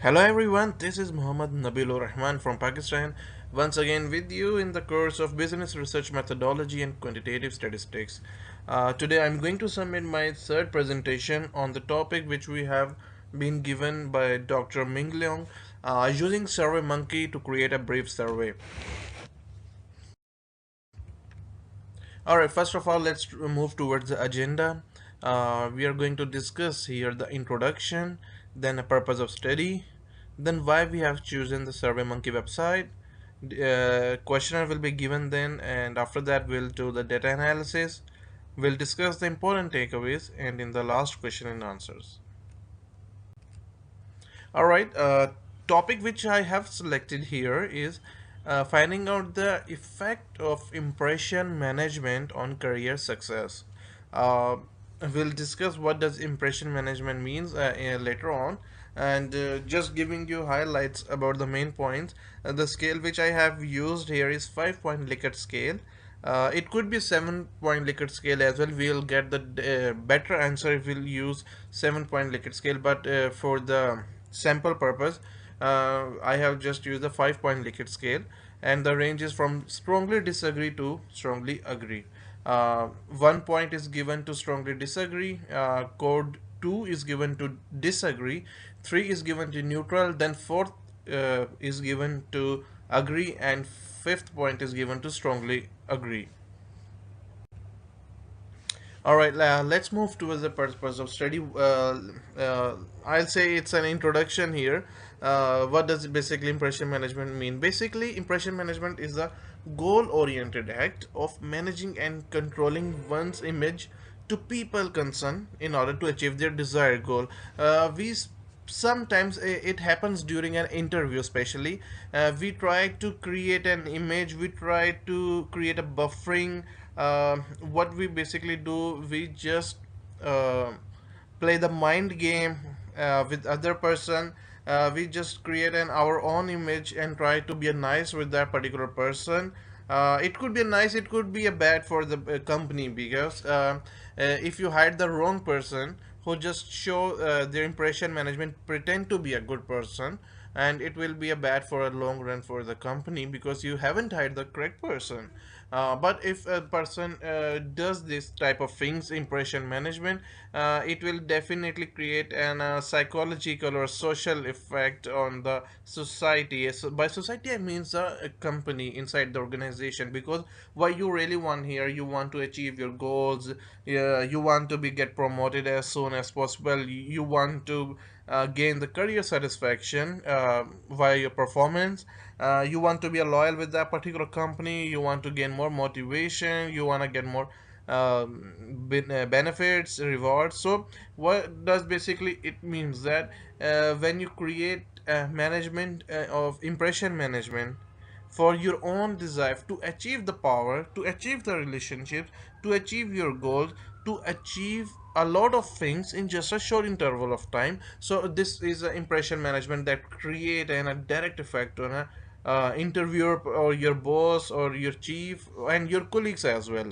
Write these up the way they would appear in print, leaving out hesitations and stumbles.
Hello everyone, this is Muhammad Nabilur Rahman from Pakistan, once again with you in the course of Business Research Methodology and Quantitative Statistics. Today I'm going to submit my third presentation on the topic which we have been given by Dr. Ming Leong, using SurveyMonkey to create a brief survey. Alright, first of all, let's move towards the agenda. We are going to discuss here the introduction, then a purpose of study, then why we have chosen the SurveyMonkey website. Questionnaire will be given then, and after that we'll do the data analysis. We'll discuss the important takeaways, and in the last, question and answers. All right, topic which I have selected here is finding out the effect of impression management on career success. Uh, we'll discuss what does impression management means later on, and just giving you highlights about the main points. The scale which I have used here is 5-point Likert scale. It could be 7-point Likert scale as well. We'll get the better answer if we'll use 7-point Likert scale, but for the sample purpose, I have just used the 5-point Likert scale, and the range is from strongly disagree to strongly agree. 1 point is given to strongly disagree, code 2 is given to disagree, 3 is given to neutral, then fourth is given to agree, and fifth point is given to strongly agree. All right, let's move towards the purpose of study. I'll say it's an introduction here. What does basically impression management mean? Basically, impression management is a goal-oriented act of managing and controlling one's image to people concerned in order to achieve their desired goal. Sometimes it happens during an interview, especially we try to create an image, we try to create a buffering. What we basically do, we just uh, play the mind game with other person. We just create our own image and try to be nice with that particular person. It could be a nice, it could be a bad for the company, because if you hire the wrong person who just show their impression management, pretend to be a good person, and it will be a bad for a long run for the company because you haven't hired the correct person. But if a person does this type of things, impression management, it will definitely create an psychological or social effect on the society. So by society I mean a company inside the organization, because what you really want here, you want to achieve your goals. You want to be get promoted as soon as possible. You want to gain the career satisfaction via your performance. You want to be a loyal with that particular company. You want to gain more motivation. You want to get more benefits, rewards. So what does basically it means that when you create management of impression management for your own desire to achieve the power, to achieve the relationships, to achieve your goals, to achieve a lot of things in just a short interval of time. So this is an impression management that create a direct effect on a interviewer or your boss or your chief and your colleagues as well.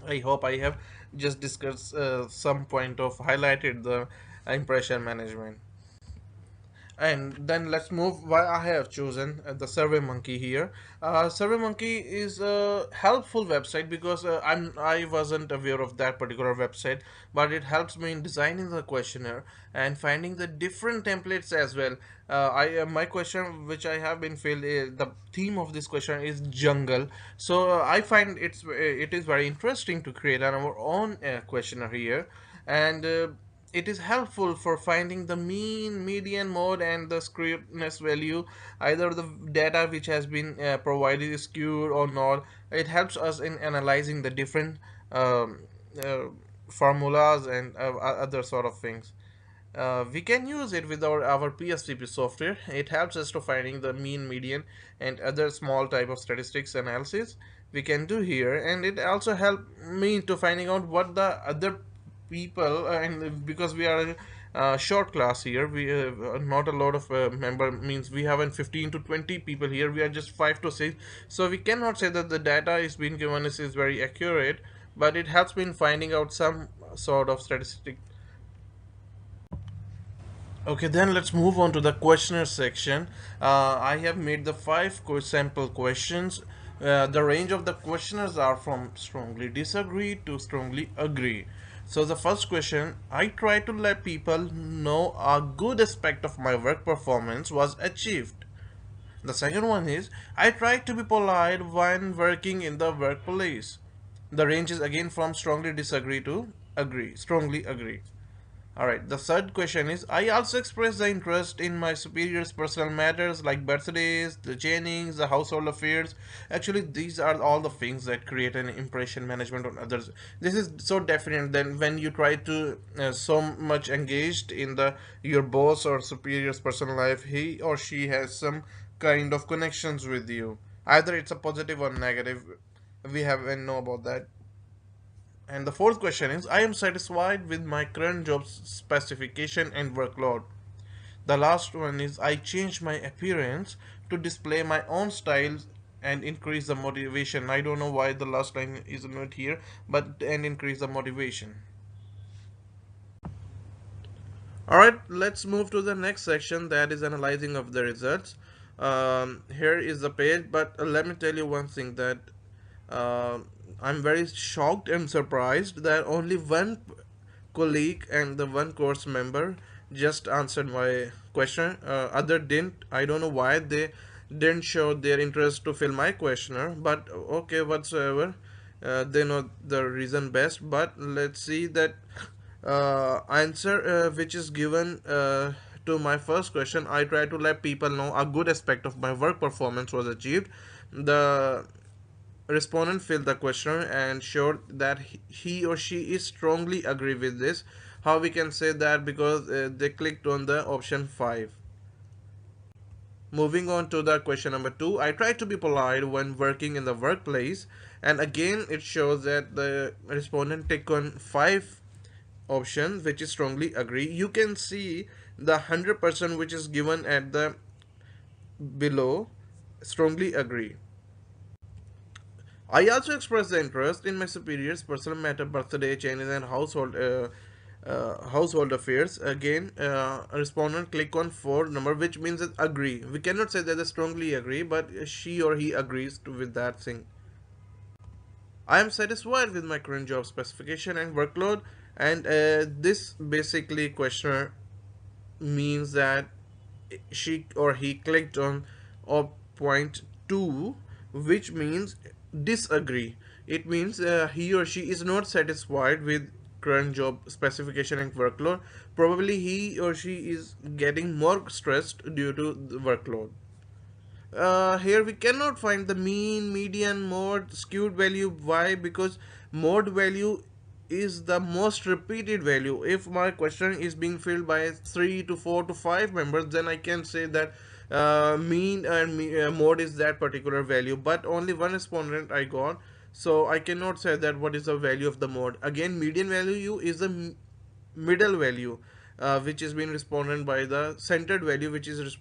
I hope I have just discussed some point of highlighted the impression management. And then let's move why I have chosen the SurveyMonkey here. SurveyMonkey is a helpful website because I wasn't aware of that particular website, but it helps me in designing the questionnaire and finding the different templates as well. I My question which I have been filled, the theme of this question is jungle. So I find it is very interesting to create our own questionnaire here, and it is helpful for finding the mean, median, mode, and the skewness value. Either the data which has been provided is skewed or not. It helps us in analyzing the different um, uh, formulas and other sort of things. We can use it with our PSVP software. It helps us to finding the mean, median, and other small type of statistics analysis we can do here, and it also help me to finding out what the other people, and because we are a short class here, we not a lot of member, means we have 15 to 20 people here, we are just 5 to 6, so we cannot say that the data is being given us is very accurate, but it helps me in finding out some sort of statistic. Okay, then let's move on to the questionnaire section. I have made the five sample questions. The range of the questionnaires are from strongly disagree to strongly agree. So the first question, I try to let people know a good aspect of my work performance was achieved. The second one is, I try to be polite when working in the workplace. The range is again from strongly disagree to agree, strongly agree. Alright, the third question is, I also express the interest in my superior's personal matters like birthdays, the changings, the household affairs. Actually, these are all the things that create an impression management on others. This is so definite that when you try to so much engaged in the your boss or superior's personal life, he or she has some kind of connections with you. Either it's a positive or negative. We haven't know about that. And the fourth question is, I am satisfied with my current job specification and workload. The last one is, I change my appearance to display my own style and increase the motivation. I don't know why the last line is not here, but and increase the motivation. All right, let's move to the next section, that is analyzing of the results. Here is the page, but let me tell you one thing that uh, I'm very shocked and surprised that only one colleague and the one course member just answered my question. Other didn't. I don't know why they didn't show their interest to fill my questionnaire, but okay, whatsoever. They know the reason best, but let's see that answer which is given to my first question. I try to let people know a good aspect of my work performance was achieved. The respondent filled the questionnaire and showed that he or she is strongly agree with this. How we can say that? Because they clicked on the option 5. Moving on to the question number 2, I try to be polite when working in the workplace, and again it shows that the respondent tick on 5 option which is strongly agree. You can see the 100% which is given at the below strongly agree. I also express the interest in my superiors personal matter, birthday changes, and household affairs. Again, respondent click on 4 number, which means that agree. We cannot say that they strongly agree, but she or he agrees with that thing. I am satisfied with my current job specification and workload, and this basically questionnaire means that she or he clicked on point 2, which means disagree. It means he or she is not satisfied with current job specification and workload. Probably he or she is getting more stressed due to the workload. Here we cannot find the mean, median, mode, skewed value. Why? Because mode value is the most repeated value. If my question is being filled by 3 to 4 to 5 members, then I can say that mean and mode is that particular value, but only one respondent I got, so I cannot say that what is the value of the mode. Again, median value is the middle value, which is being responded by the centered value, which is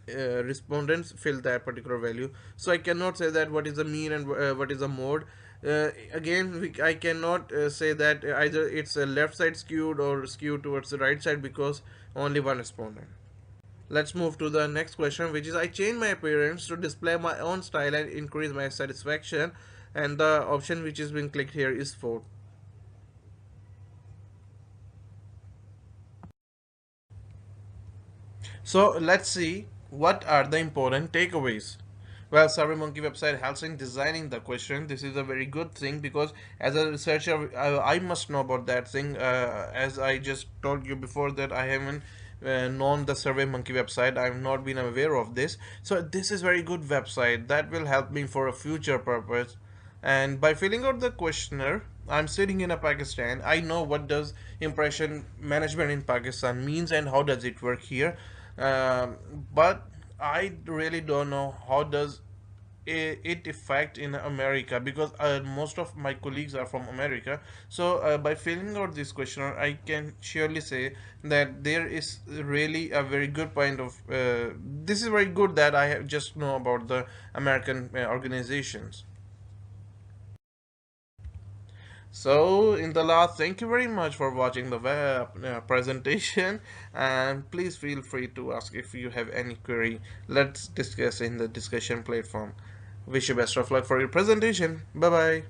respondents fill that particular value. So I cannot say that what is the mean and what is the mode. Again, I cannot say that either it's a left side skewed or skewed towards the right side, because only one respondent. Let's move to the next question, which is, I change my appearance to display my own style and increase my satisfaction, and the option which is being clicked here is 4. So let's see what are the important takeaways. Well, SurveyMonkey website helps in designing the question. This is a very good thing, because as a researcher, I must know about that thing. As I just told you before that I haven't known the SurveyMonkey website. I have not been aware of this. So this is very good website that will help me for a future purpose. And by filling out the questionnaire, I'm sitting in a Pakistan. I know what does impression management in Pakistan means and how does it work here. But I really don't know how does it affect in America, because most of my colleagues are from America. So by filling out this questionnaire, I can surely say that there is really a very good point of this is very good that I have just know about the American organizations. So, in the last, thank you very much for watching the web presentation, and please feel free to ask if you have any query. Let's discuss in the discussion platform. Wish you best of luck for your presentation. Bye bye.